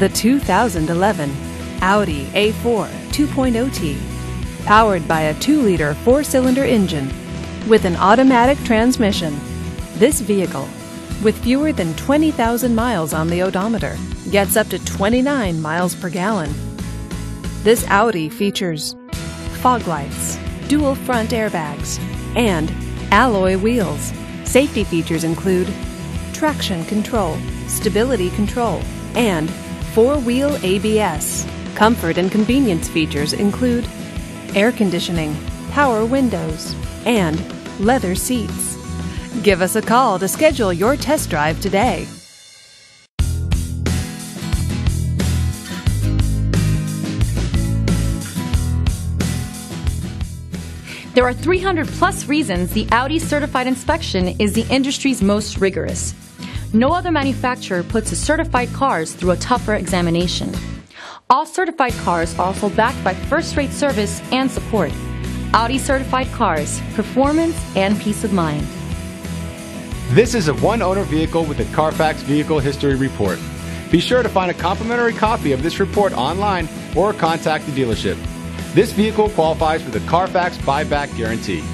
The 2011 Audi A4 2.0T, powered by a 2-liter 4-cylinder engine with an automatic transmission. This vehicle, with fewer than 20,000 miles on the odometer, gets up to 29 miles per gallon. This Audi features fog lights, dual front airbags, and alloy wheels. Safety features include traction control, stability control, and 4-wheel ABS. Comfort and convenience features include air conditioning, power windows, and leather seats. Give us a call to schedule your test drive today. There are 300+ reasons the Audi certified inspection is the industry's most rigorous. No other manufacturer puts its certified cars through a tougher examination. All certified cars are also backed by first-rate service and support. Audi certified cars, performance and peace of mind. This is a one-owner vehicle with a Carfax Vehicle History Report. Be sure to find a complimentary copy of this report online or contact the dealership. This vehicle qualifies for the Carfax Buyback Guarantee.